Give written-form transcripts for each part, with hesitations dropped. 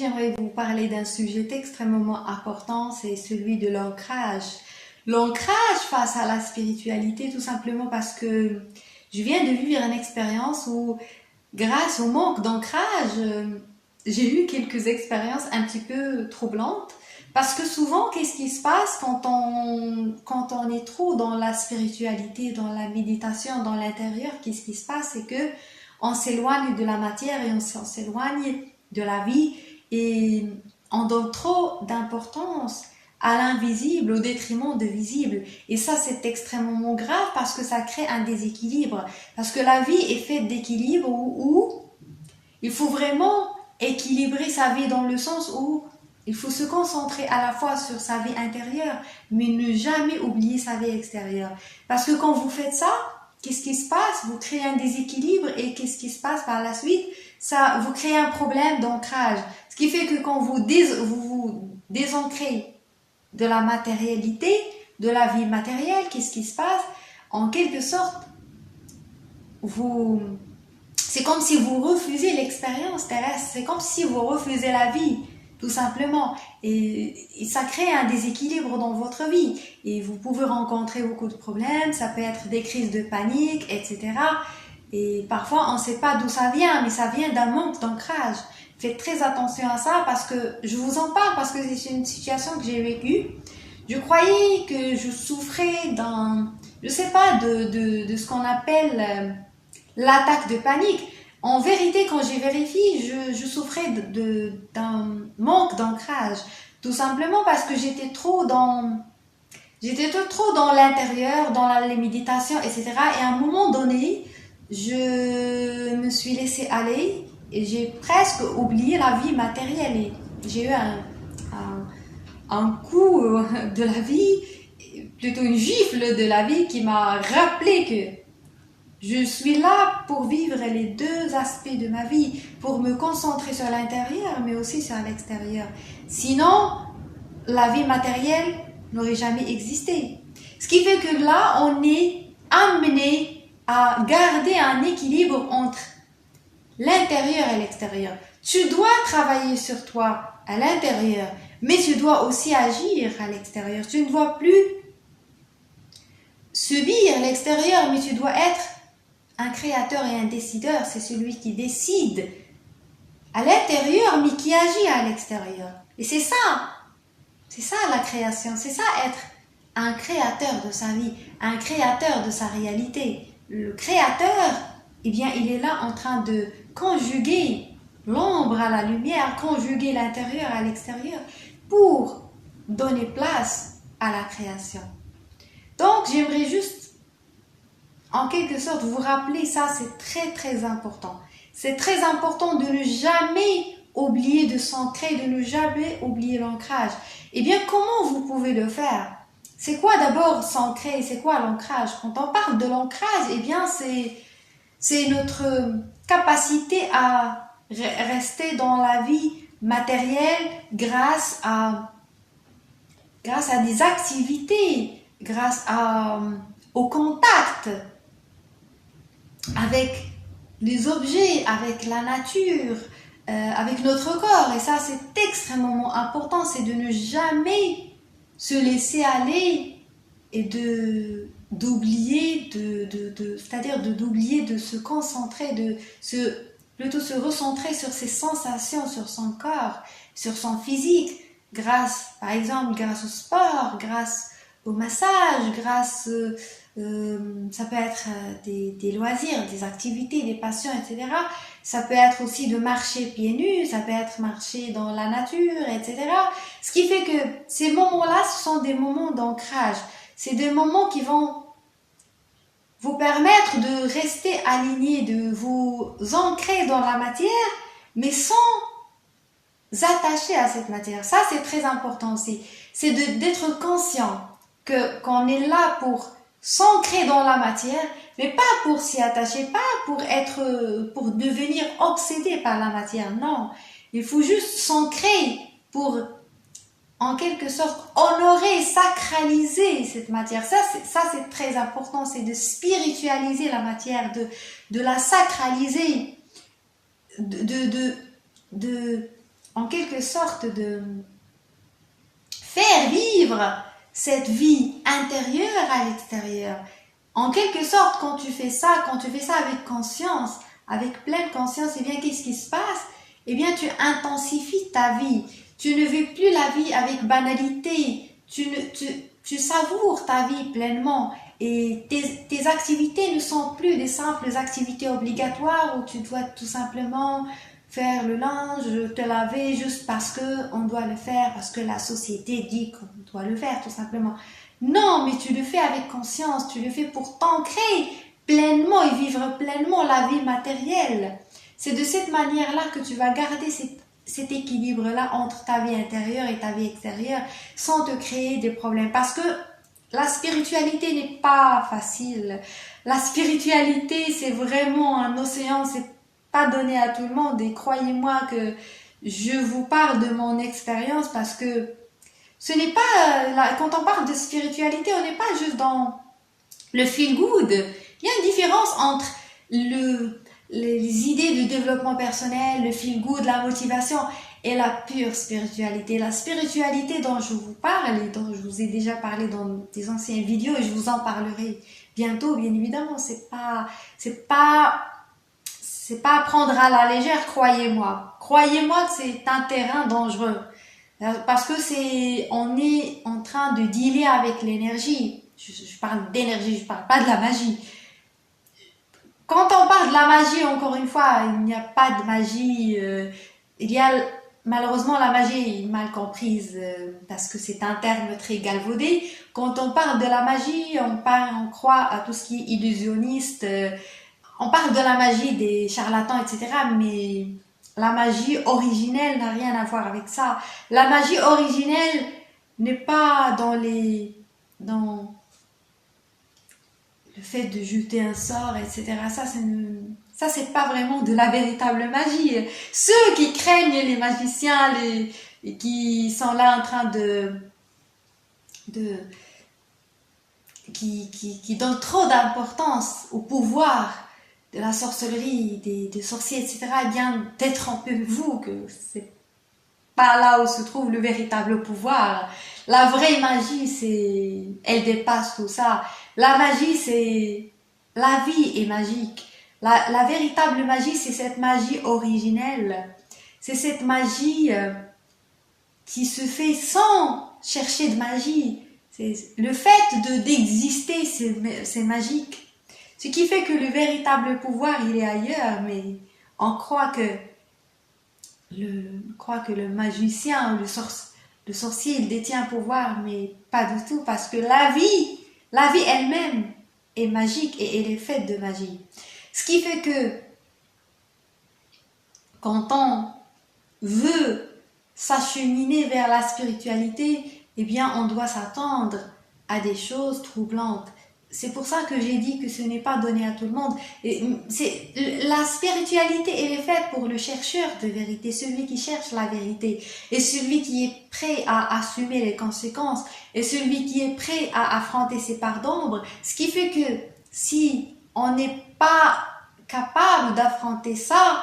j'aimerais vous parler d'un sujet extrêmement important, c'est celui de l'ancrage. L'ancrage face à la spiritualité, tout simplement parce que je viens de vivre une expérience où, grâce au manque d'ancrage, j'ai eu quelques expériences un petit peu troublantes. Parce que souvent, qu'est-ce qui se passe quand on est trop dans la spiritualité, dans la méditation, dans l'intérieur, qu'est-ce qui se passe? C'est que on s'éloigne de la matière et on s'éloigne de la vie et on donne trop d'importance à l'invisible au détriment de visible. Et ça, c'est extrêmement grave parce que ça crée un déséquilibre. Parce que la vie est faite d'équilibre où il faut vraiment équilibrer sa vie dans le sens où il faut se concentrer à la fois sur sa vie intérieure, mais ne jamais oublier sa vie extérieure. Parce que quand vous faites ça, qu'est-ce qui se passe? Vous créez un déséquilibre et qu'est-ce qui se passe par la suite? Ça, vous créez un problème d'ancrage. Ce qui fait que quand vous vous désancrez de la matérialité, de la vie matérielle, qu'est-ce qui se passe? En quelque sorte, c'est comme si vous refusez l'expérience terrestre, c'est comme si vous refusez la vie, tout simplement. Et ça crée un déséquilibre dans votre vie. Et vous pouvez rencontrer beaucoup de problèmes, ça peut être des crises de panique, etc. Et parfois, on ne sait pas d'où ça vient, mais ça vient d'un manque d'ancrage. Faites très attention à ça parce que je vous en parle, parce que c'est une situation que j'ai vécue. Je croyais que je souffrais je sais pas, de ce qu'on appelle l'attaque de panique. En vérité, quand j'ai vérifié, je souffrais d'un manque d'ancrage. Tout simplement parce que j'étais trop dans l'intérieur, dans les méditations, etc. Et à un moment donné, je me suis laissée aller et j'ai presque oublié la vie matérielle. Et j'ai eu un coup de la vie, plutôt une gifle de la vie qui m'a rappelé que je suis là pour vivre les deux aspects de ma vie, pour me concentrer sur l'intérieur, mais aussi sur l'extérieur. Sinon, la vie matérielle n'aurait jamais existé. Ce qui fait que là, on est amené à garder un équilibre entre l'intérieur et l'extérieur. Tu dois travailler sur toi à l'intérieur, mais tu dois aussi agir à l'extérieur. Tu ne dois plus subir l'extérieur, mais tu dois être un créateur et un décideur. C'est celui qui décide à l'intérieur, mais qui agit à l'extérieur. Et c'est ça la création, c'est ça être un créateur de sa vie, un créateur de sa réalité. Le créateur, eh bien, il est là en train de conjuguer l'ombre à la lumière, conjuguer l'intérieur à l'extérieur pour donner place à la création. Donc, j'aimerais juste, en quelque sorte, vous rappeler ça, c'est très très important. C'est très important de ne jamais oublier de s'ancrer, de ne jamais oublier l'ancrage. Eh bien, comment vous pouvez le faire? C'est quoi d'abord s'ancrer? C'est quoi l'ancrage? Quand on parle de l'ancrage, eh bien, c'est notre capacité à rester dans la vie matérielle grâce à des activités, grâce au contact avec les objets, avec la nature, avec notre corps. Et ça, c'est extrêmement important, c'est de ne jamais se laisser aller et d'oublier c'est-à-dire d'oublier de se concentrer, plutôt se recentrer sur ses sensations, sur son corps, sur son physique, par exemple, grâce au sport, grâce au massage, ça peut être des loisirs, des activités, des passions, etc. Ça peut être aussi de marcher pieds nus, ça peut être marcher dans la nature, etc. Ce qui fait que ces moments-là, ce sont des moments d'ancrage. C'est des moments qui vont vous permettre de rester aligné, de vous ancrer dans la matière, mais sans attacher à cette matière. Ça, c'est très important aussi. C'est d'être conscient qu'on est là pour s'ancrer dans la matière, mais pas pour s'y attacher, pas pour devenir obsédé par la matière. Non, il faut juste s'ancrer pour, en quelque sorte, honorer, sacraliser cette matière. Ça, c'est très important. C'est de spiritualiser la matière, de la sacraliser, de en quelque sorte de faire vivre cette vie intérieure à l'extérieur. En quelque sorte, quand tu fais ça avec conscience, avec pleine conscience, eh bien, qu'est-ce qui se passe? Eh bien, tu intensifies ta vie. Tu ne vis plus la vie avec banalité. Tu savoures ta vie pleinement. Et tes activités ne sont plus des simples activités obligatoires où tu dois tout simplement faire le linge, te laver juste parce que on doit le faire, parce que la société dit qu'on doit le faire tout simplement. Non, mais tu le fais avec conscience, tu le fais pour t'ancrer pleinement et vivre pleinement la vie matérielle. C'est de cette manière-là que tu vas garder cet équilibre-là entre ta vie intérieure et ta vie extérieure sans te créer des problèmes. Parce que la spiritualité n'est pas facile. La spiritualité, c'est vraiment un océan, c'est pas donné à tout le monde. Et croyez-moi que je vous parle de mon expérience parce que ce n'est pas, quand on parle de spiritualité, on n'est pas juste dans le feel good. Il y a une différence entre les idées de développement personnel, le feel good, la motivation et la pure spiritualité. La spiritualité dont je vous parle et dont je vous ai déjà parlé dans des anciennes vidéos et je vous en parlerai bientôt, bien évidemment, c'est pas à prendre à la légère, croyez-moi. Croyez-moi que c'est un terrain dangereux. Parce que on est en train de dealer avec l'énergie. Je parle d'énergie, je parle pas de la magie. Quand on parle de la magie, encore une fois, il n'y a pas de magie. Il y a malheureusement la magie mal comprise parce que c'est un terme très galvaudé. Quand on parle de la magie, on croit à tout ce qui est illusionniste. On parle de la magie des charlatans, etc. Mais la magie originelle n'a rien à voir avec ça. La magie originelle n'est pas dans le fait de jeter un sort, etc. Ça, c'est pas vraiment de la véritable magie. Ceux qui craignent les magiciens, qui sont là en train qui donnent trop d'importance au pouvoir de la sorcellerie, des sorciers, etc., eh bien, détrompez-vous que c'est pas là où se trouve le véritable pouvoir. La vraie magie, elle dépasse tout ça. La magie, la vie est magique. La véritable magie, c'est cette magie originelle. C'est cette magie qui se fait sans chercher de magie. Le fait d'exister, c'est magique. Ce qui fait que le véritable pouvoir, il est ailleurs, mais on croit que le magicien ou le sorcier, il détient un pouvoir, mais pas du tout, parce que la vie elle-même est magique et elle est faite de magie. Ce qui fait que quand on veut s'acheminer vers la spiritualité, eh bien, on doit s'attendre à des choses troublantes. C'est pour ça que j'ai dit que ce n'est pas donné à tout le monde. La spiritualité, elle est faite pour le chercheur de vérité, celui qui cherche la vérité, et celui qui est prêt à assumer les conséquences, et celui qui est prêt à affronter ses parts d'ombre. Ce qui fait que si on n'est pas capable d'affronter ça,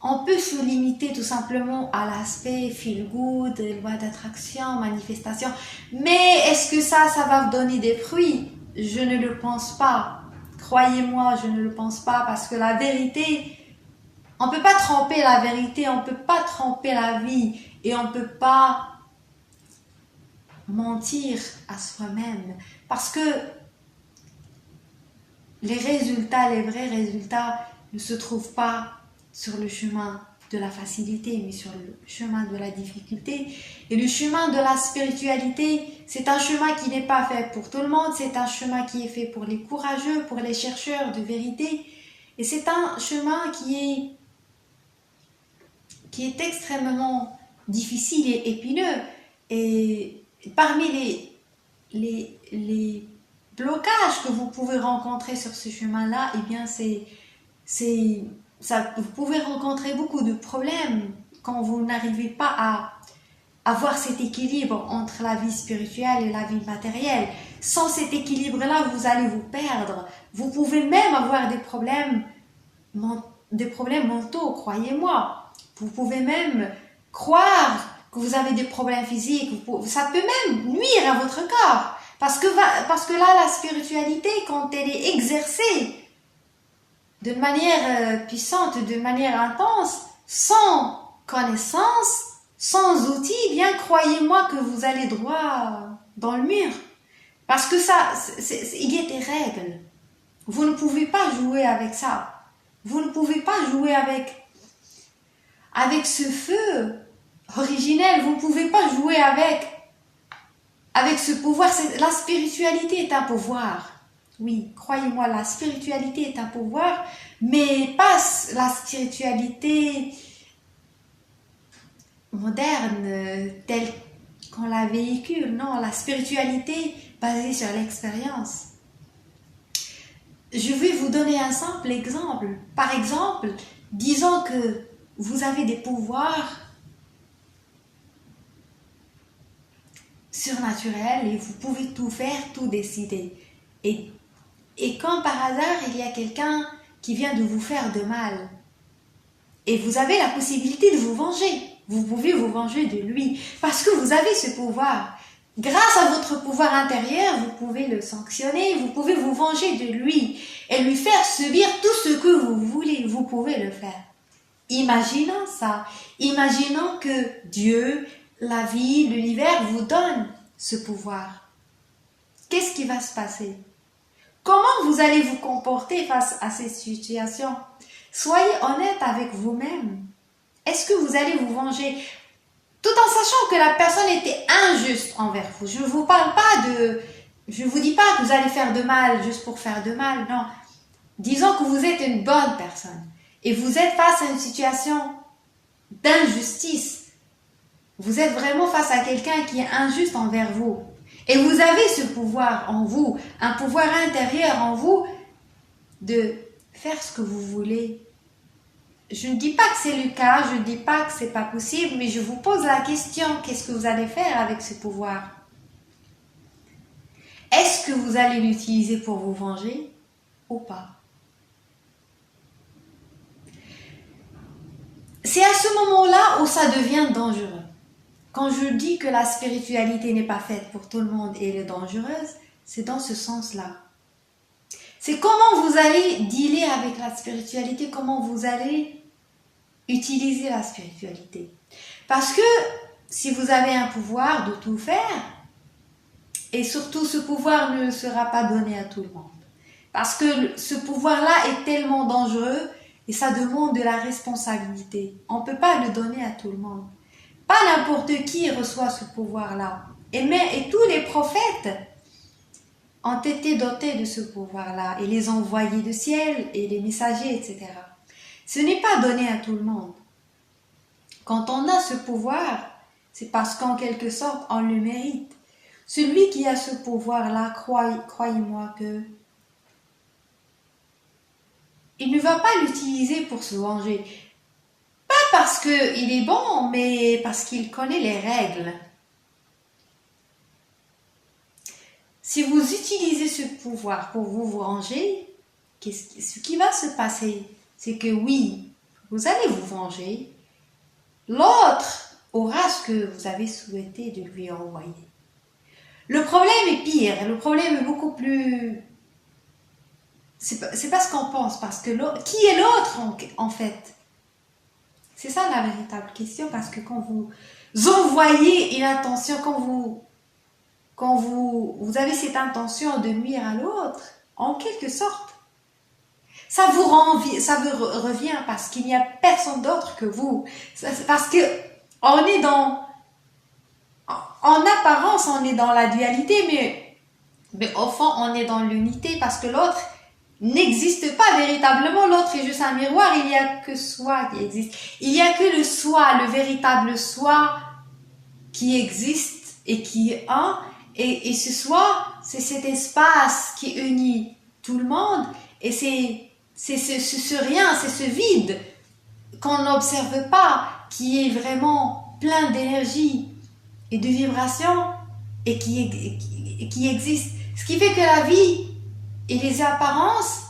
on peut se limiter tout simplement à l'aspect feel good, loi d'attraction, manifestation. Mais est-ce que ça va vous donner des fruits? Je ne le pense pas. Croyez-moi, je ne le pense pas parce que la vérité, on ne peut pas tromper la vérité, on ne peut pas tromper la vie et on ne peut pas mentir à soi-même parce que les vrais résultats ne se trouvent pas sur le chemin de la facilité, mais sur le chemin de la difficulté. Et le chemin de la spiritualité, c'est un chemin qui n'est pas fait pour tout le monde, c'est un chemin qui est fait pour les courageux, pour les chercheurs de vérité. Et c'est un chemin qui est extrêmement difficile et épineux. Et parmi les blocages que vous pouvez rencontrer sur ce chemin-là, eh bien vous pouvez rencontrer beaucoup de problèmes quand vous n'arrivez pas à avoir cet équilibre entre la vie spirituelle et la vie matérielle. Sans cet équilibre-là, vous allez vous perdre. Vous pouvez même avoir des problèmes mentaux, croyez-moi. Vous pouvez même croire que vous avez des problèmes physiques, ça peut même nuire à votre corps. Parce que là, la spiritualité, quand elle est exercée de manière puissante, de manière intense, sans connaissance, sans outils, bien croyez-moi que vous allez droit dans le mur. Parce que il y a des règles. Vous ne pouvez pas jouer avec ça. Vous ne pouvez pas jouer avec ce feu originel. Vous ne pouvez pas jouer avec ce pouvoir. La spiritualité est un pouvoir. Oui, croyez-moi, la spiritualité est un pouvoir, mais pas la spiritualité moderne telle qu'on la véhicule. Non, la spiritualité basée sur l'expérience. Je vais vous donner un simple exemple. Par exemple, disons que vous avez des pouvoirs surnaturels et vous pouvez tout faire, tout décider. Et quand par hasard, il y a quelqu'un qui vient de vous faire de mal, et vous avez la possibilité de vous venger. Vous pouvez vous venger de lui, parce que vous avez ce pouvoir. Grâce à votre pouvoir intérieur, vous pouvez le sanctionner, vous pouvez vous venger de lui, et lui faire subir tout ce que vous voulez. Vous pouvez le faire. Imaginons ça. Imaginons que Dieu, la vie, l'univers vous donne ce pouvoir. Qu'est-ce qui va se passer? Comment vous allez vous comporter face à ces situations? Soyez honnête avec vous-même. Est-ce que vous allez vous venger tout en sachant que la personne était injuste envers vous? Je ne vous parle pas je ne vous dis pas que vous allez faire de mal juste pour faire de mal, non. Disons que vous êtes une bonne personne et vous êtes face à une situation d'injustice. Vous êtes vraiment face à quelqu'un qui est injuste envers vous. Et vous avez ce pouvoir en vous, un pouvoir intérieur en vous de faire ce que vous voulez. Je ne dis pas que c'est le cas, je ne dis pas que c'est pas possible, mais je vous pose la question, qu'est-ce que vous allez faire avec ce pouvoir? Est-ce que vous allez l'utiliser pour vous venger ou pas? C'est à ce moment-là où ça devient dangereux. Quand je dis que la spiritualité n'est pas faite pour tout le monde et elle est dangereuse, c'est dans ce sens-là. C'est comment vous allez dealer avec la spiritualité, comment vous allez utiliser la spiritualité. Parce que si vous avez un pouvoir de tout faire, et surtout ce pouvoir ne sera pas donné à tout le monde. Parce que ce pouvoir-là est tellement dangereux et ça demande de la responsabilité. On ne peut pas le donner à tout le monde. Pas n'importe qui reçoit ce pouvoir-là. Et tous les prophètes ont été dotés de ce pouvoir-là, et les envoyés du ciel, et les messagers, etc. Ce n'est pas donné à tout le monde. Quand on a ce pouvoir, c'est parce qu'en quelque sorte, on le mérite. Celui qui a ce pouvoir-là, croyez-moi que il ne va pas l'utiliser pour se venger. Pas parce qu'il est bon, mais parce qu'il connaît les règles. Si vous utilisez ce pouvoir pour vous venger, ce qui va se passer, c'est que oui, vous allez vous venger. L'autre aura ce que vous avez souhaité de lui envoyer. Le problème est pire, le problème est beaucoup plus... C'est pas ce qu'on pense, parce que qui est l'autre en fait? C'est ça la véritable question, parce que quand vous envoyez une intention, quand vous avez cette intention de nuire à l'autre, en quelque sorte, ça vous revient parce qu'il n'y a personne d'autre que vous. Parce que en apparence, on est dans la dualité, mais au fond, on est dans l'unité, parce que l'autre n'existe pas véritablement. L'autre est juste un miroir. Il n'y a que soi qui existe. Il n'y a que le soi, le véritable soi qui existe et qui est un. Et ce soi, c'est cet espace qui unit tout le monde. Et c'est ce rien, c'est ce vide qu'on n'observe pas, qui est vraiment plein d'énergie et de vibrations et qui existe. Ce qui fait que la vie et les apparences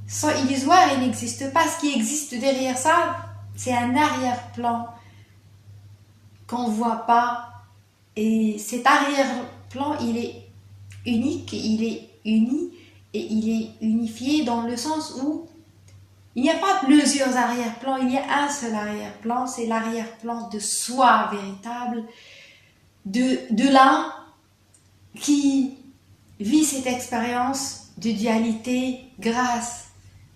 sont illusoires et n'existent pas. Ce qui existe derrière ça, c'est un arrière-plan. qu'on ne voit pas. Et cet arrière-plan, il est unique, il est uni et il est unifié dans le sens où il n'y a pas plusieurs arrière-plans, il y a un seul arrière-plan, c'est l'arrière-plan de soi véritable, de l'un qui vit cette expérience de dualité grâce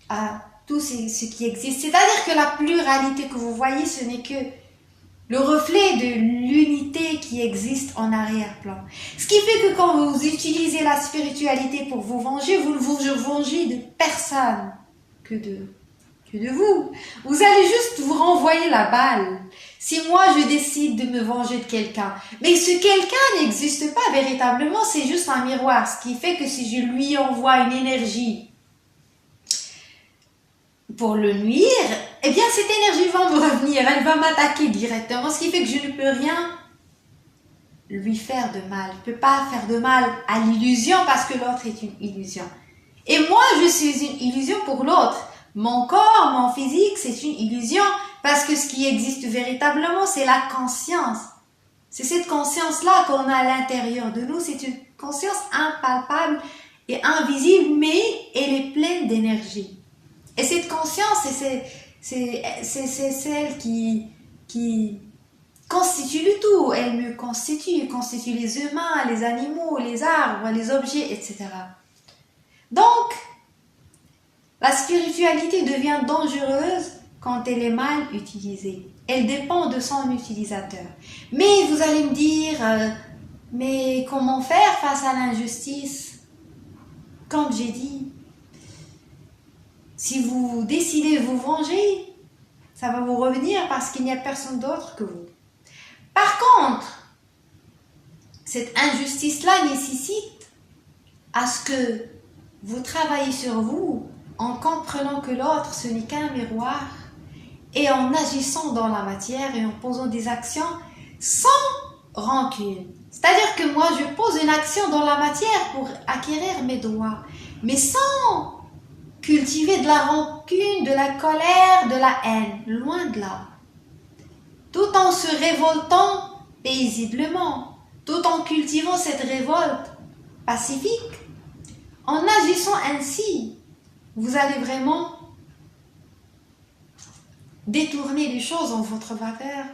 à tout ce qui existe. C'est-à-dire que la pluralité que vous voyez, ce n'est que le reflet de l'unité qui existe en arrière-plan. Ce qui fait que quand vous utilisez la spiritualité pour vous venger, vous ne vous vengez de personne que de vous. Vous allez juste vous renvoyer la balle. Si moi je décide de me venger de quelqu'un, mais ce quelqu'un n'existe pas véritablement, c'est juste un miroir. Ce qui fait que si je lui envoie une énergie pour le nuire, eh bien cette énergie va me revenir, elle va m'attaquer directement, ce qui fait que je ne peux rien lui faire de mal. Je ne peux pas faire de mal à l'illusion parce que l'autre est une illusion. Et moi, je suis une illusion pour l'autre. Mon corps, mon physique, c'est une illusion parce que ce qui existe véritablement, c'est la conscience. C'est cette conscience-là qu'on a à l'intérieur de nous. C'est une conscience impalpable et invisible, mais elle est pleine d'énergie. Et cette conscience, c'est celle qui constitue le tout. Elle me constitue les humains, les animaux, les arbres, les objets, etc. Donc, la spiritualité devient dangereuse quand elle est mal utilisée. Elle dépend de son utilisateur. Mais vous allez me dire, mais comment faire face à l'injustice? Comme j'ai dit, si vous décidez de vous venger, ça va vous revenir parce qu'il n'y a personne d'autre que vous. Par contre, cette injustice-là nécessite à ce que vous travaillez sur vous en comprenant que l'autre, ce n'est qu'un miroir et en agissant dans la matière et en posant des actions sans rancune. C'est-à-dire que moi, je pose une action dans la matière pour acquérir mes droits, mais sans cultiver de la rancune, de la colère, de la haine, loin de là. Tout en se révoltant paisiblement, tout en cultivant cette révolte pacifique, en agissant ainsi, vous allez vraiment détourner les choses en votre faveur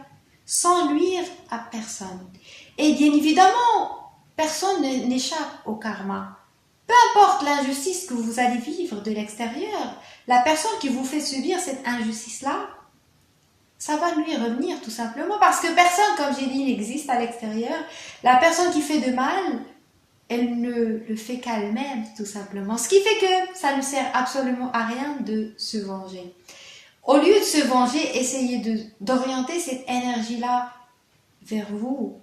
sans nuire à personne. Et bien évidemment, personne n'échappe au karma. Peu importe l'injustice que vous allez vivre de l'extérieur, la personne qui vous fait subir cette injustice-là, ça va lui revenir tout simplement parce que personne, comme j'ai dit, n'existe à l'extérieur. La personne qui fait de mal, elle ne le fait qu'elle-même tout simplement. Ce qui fait que ça ne sert absolument à rien de se venger. Au lieu de se venger, essayez d'orienter cette énergie-là vers vous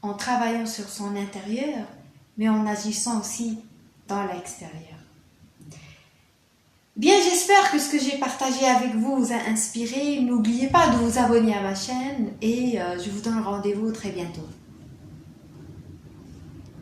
en travaillant sur son intérieur, mais en agissant aussi dans l'extérieur. Bien, j'espère que ce que j'ai partagé avec vous vous a inspiré. N'oubliez pas de vous abonner à ma chaîne et je vous donne rendez-vous très bientôt.